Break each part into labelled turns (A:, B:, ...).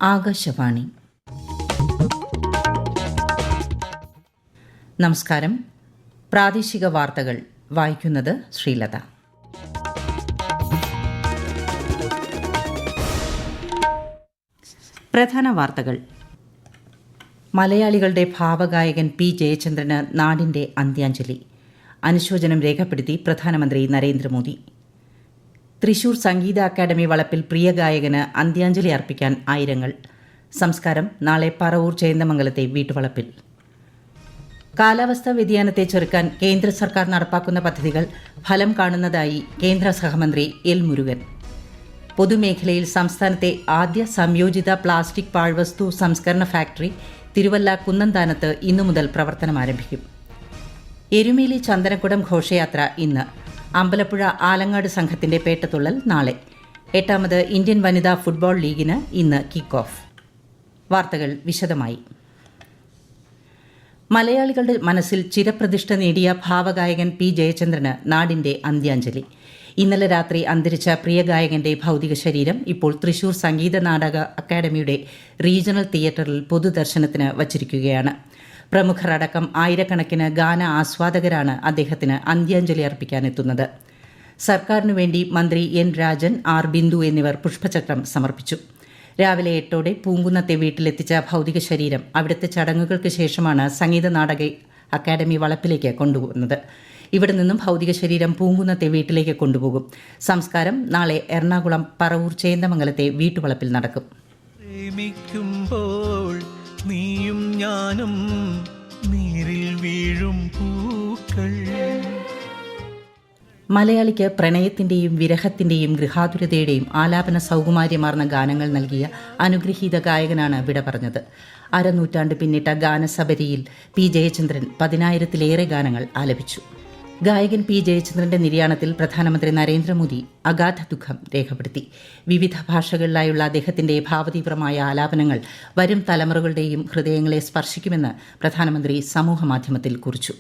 A: ആകാശവാണി. നമസ്കാരം. പ്രാദേശിക വാർത്തകൾ വായിക്കുന്നത് ശ്രീലത. പ്രധാന വാർത്തകൾ. മലയാളികളുടെ ഭാവഗായകൻ പി ജയചന്ദ്രന് നാടിന്റെ അന്ത്യാഞ്ജലി. അനുശോചനം രേഖപ്പെടുത്തി പ്രധാനമന്ത്രി നരേന്ദ്രമോദി. തൃശൂർ സംഗീത അക്കാദമി വളപ്പിൽ പ്രിയ ഗായകന് അന്ത്യാഞ്ജലി അർപ്പിക്കാൻ ആയിരങ്ങൾ. സംസ്കാരം നാളെ പറവൂർ ചേന്ദമംഗലത്തെ വീട്ടുവളപ്പിൽ. കാലാവസ്ഥാ വ്യതിയാനത്തെ ചെറുക്കാൻ കേന്ദ്ര സർക്കാർ നടപ്പാക്കുന്ന പദ്ധതികൾ ഫലം കാണുന്നതായി കേന്ദ്ര സഹമന്ത്രി എൽ മുരുകൻ. പൊതുമേഖലയിൽ സംസ്ഥാനത്തെ ആദ്യ സംയോജിത പ്ലാസ്റ്റിക് പാഴ്വസ്തു സംസ്കരണ ഫാക്ടറി തിരുവല്ല കുന്നന്താനത്ത് ഇന്നു മുതൽ പ്രവർത്തനം ആരംഭിക്കും. എരുമേലി ചന്ദനക്കുടം ഘോഷയാത്ര ഇന്ന്. അമ്പലപ്പുഴ ആലങ്ങാട് സംഘത്തിന്റെ പേട്ടതുള്ളൽ നാളെ. 8ാമത് ഇന്ത്യൻ വനിതാ ഫുട്ബോൾ ലീഗിന് ഇന്ന് കിക്ക് ഓഫ്. വാർത്തകൾ വിശദമായി. മലയാളികളുടെ മനസ്സിൽ ചിരപ്രതിഷ്ഠ നേടിയ ഭാവഗായകൻ പി ജയചന്ദ്രന് നാടിന്റെ അന്ത്യാഞ്ജലി. ഇന്നലെ രാത്രി അന്തരിച്ച പ്രിയ ഗായകന്റെ ഭൌതിക ശരീരം ഇപ്പോൾ തൃശൂർ സംഗീത നാടക അക്കാദമിയുടെ റീജിയണൽ തിയേറ്ററിൽ പൊതുദർശനത്തിന് വച്ചിരിക്കുകയാണ്. പ്രമുഖർ അടക്കം ആയിരക്കണക്കിന് ഗാന ആസ്വാദകരാണ് അദ്ദേഹത്തിന് അന്ത്യാഞ്ജലി അർപ്പിക്കാനെത്തുന്നത്. സർക്കാരിനു വേണ്ടി മന്ത്രി എൻ രാജൻ, ആർ ബിന്ദു എന്നിവർ പുഷ്പചക്രം സമർപ്പിച്ചു. രാവിലെ 8ഓടെ പൂങ്കുന്നത്തെ വീട്ടിലെത്തിച്ച ഭൌതിക ശരീരം അവിടുത്തെ ചടങ്ങുകൾക്ക് ശേഷമാണ് സംഗീത നാടക അക്കാദമി വളപ്പിലേക്ക് കൊണ്ടുപോകുന്നത്. ഇവിടെ നിന്നും ഭൌതിക ശരീരം പൂങ്കുന്നത്തെ വീട്ടിലേക്ക് കൊണ്ടുപോകും. സംസ്കാരം നാളെ എറണാകുളം പറവൂർ ചേന്ദമംഗലത്തെ വീട്ടുവളപ്പിൽ നടക്കും. നീയും ഞാനും നീരിൽ വീഴും പൂക്കൾ. മലയാളിക്ക് പ്രണയത്തിന്റെയും വിരഹത്തിന്റെയും ഗൃഹാതുരതയുടെയും ആലാപന സൗകുമാര്യമാർന്ന ഗാനങ്ങൾ നൽകിയ അനുഗ്രഹീത ഗായകനാണ് വിട പറഞ്ഞത്. അരനൂറ്റാണ്ട് പിന്നിട്ട ഗാനസബരിയിൽ പി ജയചന്ദ്രൻ 10,000-ലേറെ ഗാനങ്ങൾ ആലപിച്ചു. ഗായകൻ പി ജയചന്ദ്രന്റെ നിര്യാണത്തിൽ പ്രധാനമന്ത്രി നരേന്ദ്രമോദി അഗാധ ദുഃഖം രേഖപ്പെടുത്തി. വിവിധ ഭാഷകളിലായുള്ള അദ്ദേഹത്തിന്റെ ഭാവതീവ്രമായ ആലാപനങ്ങൾ വരും തലമുറകളുടെയും ഹൃദയങ്ങളെ സ്പർശിക്കുമെന്ന് പ്രധാനമന്ത്രി സമൂഹമാധ്യമത്തിൽ കുറിച്ചു.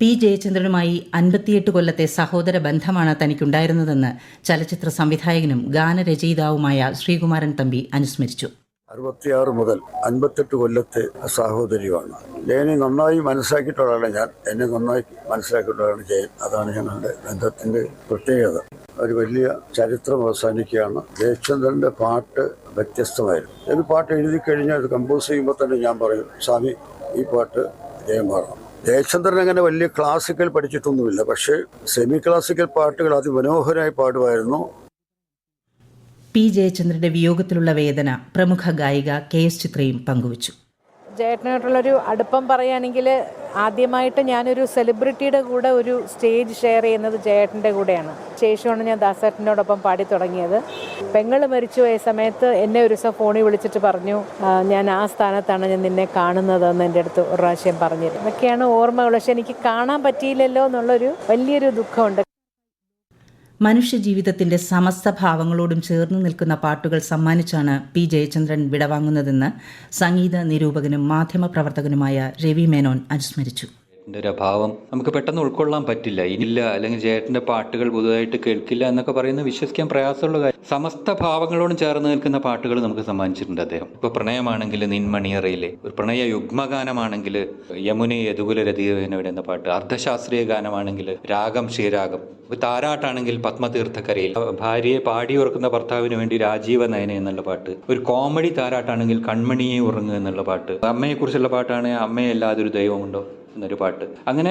A: പി ജയചന്ദ്രനുമായി 58 കൊല്ലത്തെ സഹോദര ബന്ധമാണ് തനിക്കുണ്ടായിരുന്നതെന്ന് ചലച്ചിത്ര സംവിധായകനും ഗാനരചയിതാവുമായ ശ്രീകുമാരൻ തമ്പി അനുസ്മരിച്ചു.
B: 66 മുതൽ 58 കൊല്ലത്തെ സഹോദരിയാണ്. ജയനെ നന്നായി മനസ്സിലാക്കിയിട്ടുള്ളതാണ് ഞാൻ. എന്നെ നന്നായി മനസ്സിലാക്കിയിട്ടുള്ളതാണ് ജയൻ. അതാണ് ഞങ്ങളുടെ ബന്ധത്തിന്റെ പ്രത്യേകത. ഒരു വലിയ ചരിത്രം അവസാനിക്കുകയാണ്. ജയചന്ദ്രന്റെ പാട്ട് വ്യത്യസ്തമായിരുന്നു. ഒരു പാട്ട് എഴുതി കഴിഞ്ഞാൽ അത് കമ്പോസ് ചെയ്യുമ്പോൾ തന്നെ ഞാൻ പറയും, സ്വാമി ഈ പാട്ട് ജയമാറണം. ജയചന്ദ്രൻ അങ്ങനെ വലിയ ക്ലാസിക്കൽ പഠിച്ചിട്ടൊന്നുമില്ല, പക്ഷേ സെമി ക്ലാസിക്കൽ പാട്ടുകൾ അതിമനോഹരമായി പാടുമായിരുന്നു.
A: പി ജയചന്ദ്രന്റെ വിയോഗത്തിലുള്ള വേദന പ്രമുഖ ഗായിക KS ചിത്രയും പങ്കുവച്ചു.
C: ജയേട്ടനായിട്ടുള്ളൊരു അടുപ്പം പറയുകയാണെങ്കിൽ ആദ്യമായിട്ട് ഞാനൊരു സെലിബ്രിറ്റിയുടെ കൂടെ ഒരു സ്റ്റേജ് ഷെയർ ചെയ്യുന്നത് ജയേട്ടൻ്റെ കൂടെയാണ്. ശേഷമാണ് ഞാൻ ദാസേട്ടനോടൊപ്പം പാടി തുടങ്ങിയത്. പെങ്ങൾ മരിച്ചുപോയ സമയത്ത് എന്നെ ഒരു ദിവസം ഫോണിൽ വിളിച്ചിട്ട് പറഞ്ഞു, ഞാൻ ആ സ്ഥാനത്താണ് ഞാൻ നിന്നെ കാണുന്നതെന്ന് എൻ്റെ അടുത്ത് ഒരു പ്രാവശ്യം പറഞ്ഞിരുന്നു. ഇതൊക്കെയാണ് ഓർമ്മകൾ. പക്ഷെ എനിക്ക് കാണാൻ പറ്റിയില്ലല്ലോ എന്നുള്ളൊരു വലിയൊരു ദുഃഖമുണ്ട്.
A: മനുഷ്യജീവിതത്തിന്റെ സമസ്ത ഭാവങ്ങളോടും ചേർന്ന് നിൽക്കുന്ന പാട്ടുകൾ സമ്മാനിച്ചാണ് പി ജയചന്ദ്രൻ വിടവാങ്ങുന്നതെന്ന് സംഗീത നിരൂപകനും മാധ്യമപ്രവർത്തകനുമായ രവി മേനോൻ അനുസ്മരിച്ചു.
D: ഒരു അഭാവം നമുക്ക് പെട്ടെന്ന് ഉൾക്കൊള്ളാൻ പറ്റില്ല. ഇല്ല, അല്ലെങ്കിൽ ജയേട്ടൻ്റെ പാട്ടുകൾ പുതുതായിട്ട് കേൾക്കില്ല എന്നൊക്കെ പറയുന്നത് വിശ്വസിക്കാൻ പ്രയാസമുള്ള കാര്യം. സമസ്ത ഭാവങ്ങളോടും ചേർന്ന് നിൽക്കുന്ന പാട്ടുകൾ നമുക്ക് സമ്മാനിച്ചിട്ടുണ്ട് അദ്ദേഹം. ഇപ്പോൾ പ്രണയമാണെങ്കിൽ നിൻമണിയറയിലെ ഒരു പ്രണയ യുഗ്മഗാനമാണെങ്കിൽ യമുനെ യദുകുല രതികവേനയുടെ എന്ന പാട്ട്, അർദ്ധശാസ്ത്രീയ ഗാനമാണെങ്കിൽ രാഗം ശ്രീരാഗം, താരാട്ടാണെങ്കിൽ പത്മതീർത്ഥക്കരയിൽ ഭാര്യയെ പാടിയുറക്കുന്ന ഭർത്താവിന് വേണ്ടി രാജീവ നയന എന്നുള്ള പാട്ട്, ഒരു കോമഡി താരാട്ടാണെങ്കിൽ കൺമണിയെ ഉറങ്ങുക എന്നുള്ള പാട്ട്, അമ്മയെക്കുറിച്ചുള്ള പാട്ടാണെങ്കിൽ അമ്മയല്ലാതൊരു ദൈവമുണ്ടോ എന്നൊരു പാട്ട്. അങ്ങനെ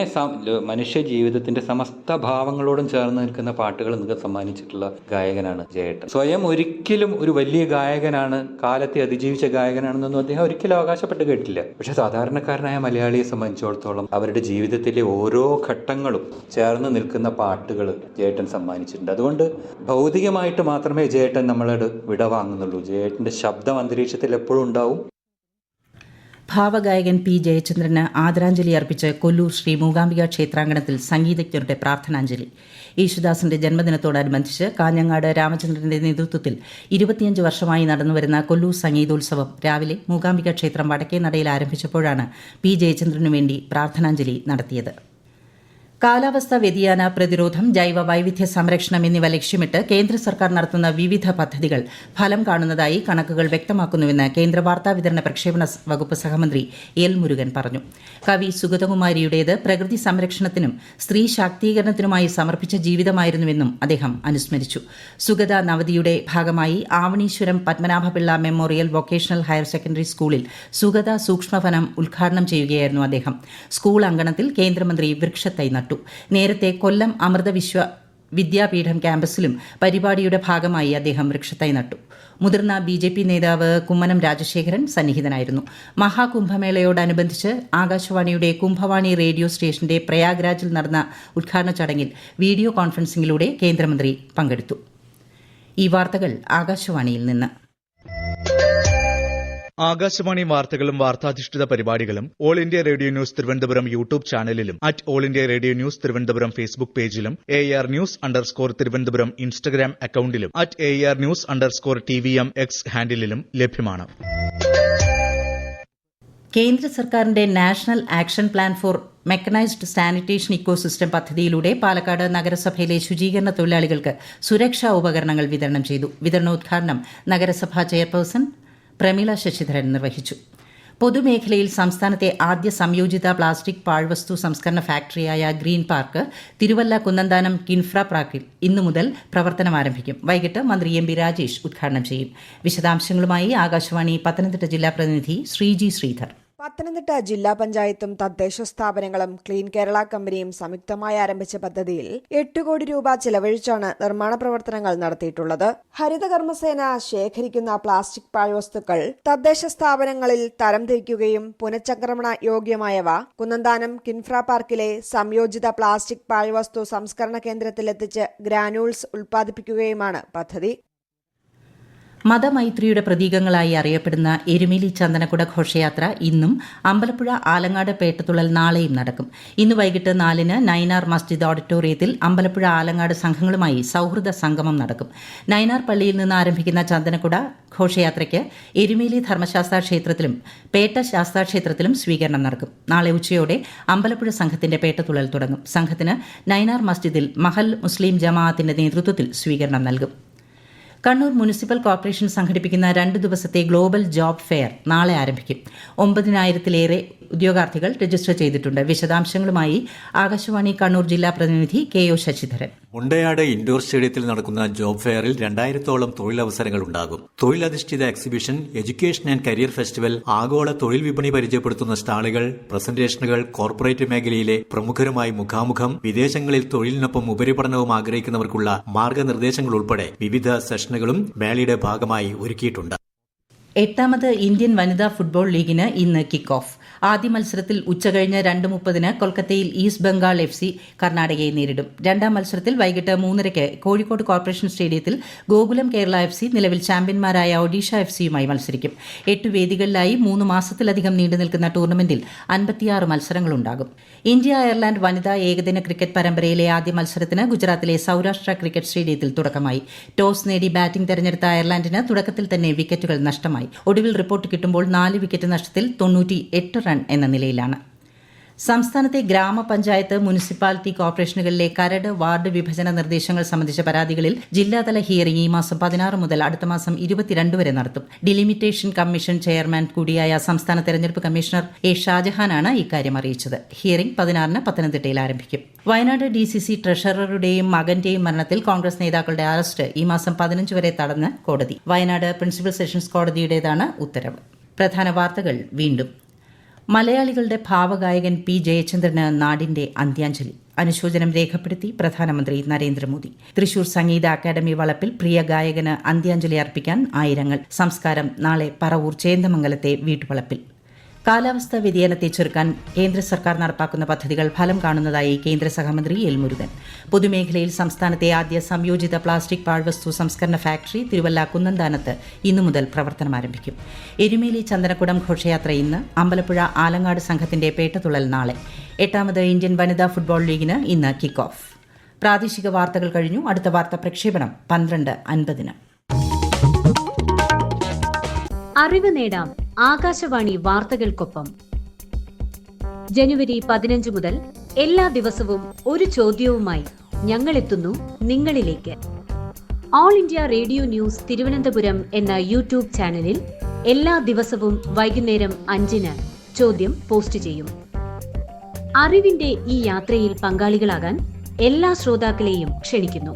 D: മനുഷ്യ ജീവിതത്തിന്റെ സമസ്ത ഭാവങ്ങളോടും ചേർന്ന് നിൽക്കുന്ന പാട്ടുകൾ നിങ്ങൾക്ക് സമ്മാനിച്ചിട്ടുള്ള ഗായകനാണ് ജയേട്ടൻ. സ്വയം ഒരിക്കലും ഒരു വലിയ ഗായകനാണ്, കാലത്തെ അതിജീവിച്ച ഗായകനാണെന്നൊന്നും അദ്ദേഹം ഒരിക്കലും അവകാശപ്പെട്ട് കേട്ടില്ല. പക്ഷെ സാധാരണക്കാരനായ മലയാളിയെ സംബന്ധിച്ചിടത്തോളം അവരുടെ ജീവിതത്തിലെ ഓരോ ഘട്ടങ്ങളും ചേർന്ന് നിൽക്കുന്ന പാട്ടുകൾ ജയേട്ടൻ സമ്മാനിച്ചിട്ടുണ്ട്. അതുകൊണ്ട് ഭൗതികമായിട്ട് മാത്രമേ ജയേട്ടൻ നമ്മളോട് വിടവാങ്ങുന്നുള്ളൂ. ജയേട്ടന്റെ ശബ്ദം അന്തരീക്ഷത്തിൽ എപ്പോഴും ഉണ്ടാവും.
A: ഭാവഗായകൻ പി ജയചന്ദ്രന് ആദരാഞ്ജലി അർപ്പിച്ച് കൊല്ലൂർ ശ്രീ മൂകാംബിക ക്ഷേത്രാങ്കണത്തിൽ സംഗീതജ്ഞരുടെ പ്രാർത്ഥനാഞ്ജലി. യേശുദാസിന്റെ ജന്മദിനത്തോടനുബന്ധിച്ച് കാഞ്ഞങ്ങാട് രാമചന്ദ്രന്റെ നേതൃത്വത്തിൽ 25 വർഷമായി നടന്നുവരുന്ന കൊല്ലൂർ സംഗീതോത്സവം രാവിലെ മൂകാംബിക ക്ഷേത്രം വടക്കേ നടയിൽ ആരംഭിച്ചപ്പോഴാണ് പി ജയചന്ദ്രനു വേണ്ടി പ്രാർത്ഥനാഞ്ജലി നടത്തിയത്. കാലാവസ്ഥാ വ്യതിയാന പ്രതിരോധം ജൈവ വൈവിധ്യ സംരക്ഷണം എന്നിവ ലക്ഷ്യമിട്ട് കേന്ദ്ര സർക്കാർ നടത്തുന്ന വിവിധ പദ്ധതികൾ ഫലം കാണുന്നതായി കണക്കുകൾ വ്യക്തമാക്കുന്നുവെന്ന് കേന്ദ്ര വാർത്താവിതരണ പ്രക്ഷേപണ വകുപ്പ് സഹമന്ത്രി എൽ മുരുകൻ പറഞ്ഞു. കവി സുഗതകുമാരിയുടേത് പ്രകൃതി സംരക്ഷണത്തിനും സ്ത്രീ ശാക്തീകരണത്തിനുമായി സമർപ്പിച്ച ജീവിതമായിരുന്നുവെന്നും അദ്ദേഹം അനുസ്മരിച്ചു. സുഗത നവതിയുടെ ഭാഗമായി Avaneeswaram Padmanabha Pillai memorial vocational higher secondary സ്കൂളിൽ സുഗത സൂക്ഷ്മവനം ഉദ്ഘാടനം ചെയ്യുകയായിരുന്നു അദ്ദേഹം. സ്കൂൾ അങ്കണത്തിൽ കേന്ദ്രമന്ത്രി വൃക്ഷത്തൈ നട്ടു. നേരത്തെ കൊല്ലം അമൃത വിദ്യാപീഠം ക്യാമ്പസിലും പരിപാടിയുടെ ഭാഗമായി അദ്ദേഹം വൃക്ഷത്തൈ നട്ടു. മുതിർന്ന BJP നേതാവ് കുമ്മനം രാജശേഖരൻ സന്നിഹിതനായിരുന്നു. മഹാകുംഭമേളയോടനുബന്ധിച്ച് ആകാശവാണിയുടെ കുംഭവാണി റേഡിയോ സ്റ്റേഷന്റെ പ്രയാഗ്രാജിൽ നടന്ന ഉദ്ഘാടന ചടങ്ങിൽ വീഡിയോ കോൺഫറൻസിംഗിലൂടെ കേന്ദ്രമന്ത്രി പങ്കെടുത്തു. ഈ വാർത്തകൾ ആകാശവാണിയിൽ നിന്ന്.
E: ആകാശവാണി വാർത്തകളും വാർത്താധിഷ്ഠിത പരിപാടികളും all India radio news Thiruvananthapuram YouTube ചാനലിലും all India radio news Thiruvananthapuram Facebook പേജിലും AR News_ തിരുവനന്തപുരം ഇൻസ്റ്റഗ്രാം അക്കൌണ്ടിലും AR News_TVM X ഹാൻഡിലും ലഭ്യമാണ്.
A: കേന്ദ്ര സർക്കാരിന്റെ national action plan for mechanised sanitation ecosystem പദ്ധതിയിലൂടെ പാലക്കാട് നഗരസഭയിലെ ശുചീകരണ തൊഴിലാളികൾക്ക് സുരക്ഷാ ഉപകരണങ്ങൾ വിതരണം ചെയ്തു. വിതരണോദ്ഘാടനം നഗരസഭാ ചെയർപേഴ്സൺ പ്രമീള ശശിധരൻ നിർവഹിച്ചു. പൊതുമേഖലയിൽ സംസ്ഥാനത്തെ ആദ്യ സംയോജിത പ്ലാസ്റ്റിക് പാഴ്വസ്തു സംസ്കരണ ഫാക്ടറിയായ ഗ്രീൻ പാർക്ക് തിരുവല്ല കുന്നന്താനം കിൻഫ്ര പാർക്കിൽ ഇന്നു മുതൽ പ്രവർത്തനം ആരംഭിക്കും. വൈകിട്ട് മന്ത്രി MB രാജേഷ് ഉദ്ഘാടനം ചെയ്യും. വിശദാംശങ്ങളുമായി ആകാശവാണി പത്തനംതിട്ട ജില്ലാ പ്രതിനിധി ശ്രീജി ശ്രീധർ.
F: പത്തനംതിട്ട ജില്ലാ പഞ്ചായത്തും തദ്ദേശ സ്ഥാപനങ്ങളും ക്ലീൻ കേരള കമ്പനിയും സംയുക്തമായി ആരംഭിച്ച പദ്ധതിയിൽ 8 കോടി രൂപ ചെലവഴിച്ചാണ് നിർമ്മാണ പ്രവർത്തനങ്ങൾ നടത്തിയിട്ടുള്ളത്. ഹരിതകർമ്മസേന ശേഖരിക്കുന്ന പ്ലാസ്റ്റിക് പാഴ്വസ്തുക്കൾ തദ്ദേശ സ്ഥാപനങ്ങളിൽ തരംതിരിക്കുകയും പുനഃചംക്രമണ യോഗ്യമായവ കുന്നന്താനം കിൻഫ്ര പാർക്കിലെ സംയോജിത പ്ലാസ്റ്റിക് പാഴ്വസ്തു സംസ്കരണ കേന്ദ്രത്തിലെത്തിച്ച് ഗ്രാനൂൾസ് ഉൽപ്പാദിപ്പിക്കുകയുമാണ് പദ്ധതി.
A: മതമൈത്രിയുടെ പ്രതീകങ്ങളായി അറിയപ്പെടുന്ന എരുമേലി ചന്ദനക്കുട ഘോഷയാത്ര ഇന്നും അമ്പലപ്പുഴ ആലങ്ങാട് പേട്ടതുള്ളൽ നാളെയും നടക്കും. ഇന്ന് വൈകിട്ട് 4-ന് നൈനാർ മസ്ജിദ് ഓഡിറ്റോറിയത്തിൽ അമ്പലപ്പുഴ ആലങ്ങാട് സംഘങ്ങളുമായി സൌഹൃദ സംഗമം നടക്കും. നൈനാർ പള്ളിയിൽ നിന്ന് ആരംഭിക്കുന്ന ചന്ദനക്കുട ഘോഷയാത്രയ്ക്ക് എരുമേലി ധർമ്മശാസ്താ ക്ഷേത്രത്തിലും പേട്ട ശാസ്താ ക്ഷേത്രത്തിലും സ്വീകരണം നടക്കും. നാളെ ഉച്ചയോടെ അമ്പലപ്പുഴ സംഘത്തിന്റെ പേട്ടതുള്ളൽ തുടങ്ങും. സംഘത്തിന് നൈനാർ മസ്ജിദിൽ മഹൽ മുസ്ലിം ജമാഅത്തിന്റെ നേതൃത്വത്തിൽ സ്വീകരണം നൽകും. കണ്ണൂർ മുനിസിപ്പൽ കോർപ്പറേഷൻ സംഘടിപ്പിക്കുന്ന 2 ദിവസത്തെ ഗ്ലോബൽ ജോബ് ഫെയർ നാളെ ആരംഭിക്കും. 9,000-ലേറെ ഉദ്യോഗാർത്ഥികൾ രജിസ്റ്റർ ചെയ്തിട്ടുണ്ട്. വിശദാംശങ്ങളുമായി ആകാശവാണി കണ്ണൂർ ജില്ലാ പ്രതിനിധി KO ശശിധരൻ.
G: മുണ്ടയാട് ഇൻഡോർ സ്റ്റേഡിയത്തിൽ നടക്കുന്ന ജോബ് ഫെയറിൽ 2000-ഓളം തൊഴിലവസരങ്ങൾ ഉണ്ടാകും. തൊഴിലധിഷ്ഠിത exhibition, education and career festival, ആഗോള തൊഴിൽ വിപണി പരിചയപ്പെടുത്തുന്ന സ്റ്റാളുകൾ, പ്രസന്റേഷനുകൾ, കോർപ്പറേറ്റ് മേഖലയിലെ പ്രമുഖരുമായി മുഖാമുഖം, വിദേശങ്ങളിൽ തൊഴിലിനൊപ്പം ഉപരിപഠനവും ആഗ്രഹിക്കുന്നവർക്കുള്ള മാർഗനിർദ്ദേശങ്ങൾ ഉൾപ്പെടെ വിവിധ സെഷനുകളും മേളയുടെ ഭാഗമായി ഒരുക്കിയിട്ടുണ്ട്.
A: 8ാമത് ഇന്ത്യൻ വനിതാ ഫുട്ബോൾ ലീഗിന് ഇന്ന് കിക്ക് ഓഫ്. ആദ്യ മത്സരത്തിൽ ഉച്ചകഴിഞ്ഞ് 2:30-ന് കൊൽക്കത്തയിൽ ഈസ്റ്റ് ബംഗാൾ FC കർണാടകയെ നേരിടും. രണ്ടാം മത്സരത്തിൽ വൈകിട്ട് 3:30-ക്ക് കോഴിക്കോട് കോർപ്പറേഷൻ സ്റ്റേഡിയത്തിൽ ഗോകുലം കേരള FC നിലവിൽ ചാമ്പ്യന്മാരായ ഒഡീഷ FCയുമായി മത്സരിക്കും. 8 വേദികളിലായി 3 മാസത്തിലധികം നീണ്ടുനിൽക്കുന്ന ടൂർണമെന്റിൽ 56 മത്സരങ്ങളുണ്ടാകും. ഇന്ത്യ അയർലൻഡ് വനിതാ ഏകദിന ക്രിക്കറ്റ് പരമ്പരയിലെ ആദ്യ മത്സരത്തിന് ഗുജറാത്തിലെ സൌരാഷ്ട്ര ക്രിക്കറ്റ് സ്റ്റേഡിയത്തിൽ തുടക്കമായി. ടോസ് നേടി ബാറ്റിംഗ് തെരഞ്ഞെടുത്ത അയർലൻഡിന് തുടക്കത്തിൽ തന്നെ വിക്കറ്റുകൾ നഷ്ടമായി. ഒടുവിൽ റിപ്പോർട്ട് കിട്ടുമ്പോൾ 4 വിക്കറ്റ് നഷ്ടത്തിൽ 98 റൺ എന്ന നിലയിലാണ്. സംസ്ഥാനത്തെ ഗ്രാമപഞ്ചായത്ത്, മുനിസിപ്പാലിറ്റി കോർപ്പറേഷനുകളിലെ കരട് വാർഡ് വിഭജന നിർദ്ദേശങ്ങൾ സംബന്ധിച്ച പരാതികളിൽ ജില്ലാതല ഹിയറിംഗ് ഈ മാസം 16 മുതൽ അടുത്ത മാസം 22 വരെ നടത്തും. ഡിലിമിറ്റേഷൻ കമ്മീഷൻ ചെയർമാൻ കൂടിയായ സംസ്ഥാന തെരഞ്ഞെടുപ്പ് കമ്മീഷണർ A ഷാജഹാനാണ് ഇക്കാര്യം അറിയിച്ചത്. ഹിയറിംഗ് 16-ന് പത്തനംതിട്ടയിൽ ആരംഭിക്കും. വയനാട് DCC ട്രഷററുടെയും മകന്റെയും മരണത്തിൽ കോൺഗ്രസ് നേതാക്കളുടെ അറസ്റ്റ് ഈ മാസം 15 വരെ തടഞ്ഞ് കോടതി. വയനാട് പ്രിൻസിപ്പൽ സെഷൻസ് കോടതിയുടേതാണ് ഉത്തരവ്. പ്രധാന വാർത്തകൾ വീണ്ടും. മലയാളികളുടെ ഭാവഗായകൻ P ജയചന്ദ്രന് നാടിന്റെ അന്ത്യാഞ്ജലി. അനുശോചനം രേഖപ്പെടുത്തി പ്രധാനമന്ത്രി നരേന്ദ്രമോദി. തൃശൂർ സംഗീത അക്കാദമി വളപ്പിൽ പ്രിയ ഗായകന് അന്ത്യാഞ്ജലി അർപ്പിക്കാൻ ആയിരങ്ങൾ. സംസ്കാരം നാളെ പറവൂർ ചേന്ദമംഗലത്തെ വീട്ടുവളപ്പിൽ. കാലാവസ്ഥാ വ്യതിയാനത്തെ ചെറുക്കാൻ കേന്ദ്ര സർക്കാർ നടപ്പാക്കുന്ന പദ്ധതികൾ ഫലം കാണുന്നതായി കേന്ദ്ര സഹമന്ത്രി എൽ മുരുകൻ. പൊതുമേഖലയിൽ സംസ്ഥാനത്തെ ആദ്യ സംയോജിത പ്ലാസ്റ്റിക് പാഴ്വസ്തു സംസ്കരണ ഫാക്ടറി തിരുവല്ല കുന്നന്താനത്ത് ഇന്നു മുതൽ പ്രവർത്തനം ആരംഭിക്കും. എരുമേലി ചന്ദനക്കുടം ഘോഷയാത്ര ഇന്ന്. അമ്പലപ്പുഴ ആലങ്ങാട് സംഘത്തിന്റെ പേട്ടതുള്ളൽ നാളെ. 8ാമത് ഇന്ത്യൻ വനിതാ ഫുട്ബോൾ ലീഗിന് ഇന്ന് കിക്ക് ഓഫ്. പ്രാദേശിക വാർത്തകൾ കഴിഞ്ഞു. അടുത്ത വാർത്താ പ്രക്ഷേപണം 12:50-ന്.
H: അറിവ് നേടാം ആകാശവാണി വാർത്തകൾക്കൊപ്പം. ജനുവരി 15 മുതൽ എല്ലാ ദിവസവും ഒരു ചോദ്യവുമായി ഞങ്ങളെത്തുന്നു നിങ്ങളിലേക്ക്. All India radio news Thiruvananthapuram എന്ന യൂട്യൂബ് ചാനലിൽ എല്ലാ ദിവസവും വൈകുന്നേരം 5-ന് ചോദ്യം പോസ്റ്റ് ചെയ്യും. അറിവിന്റെ ഈ യാത്രയിൽ പങ്കാളികളാകാൻ എല്ലാ ശ്രോതാക്കളെയും ക്ഷണിക്കുന്നു.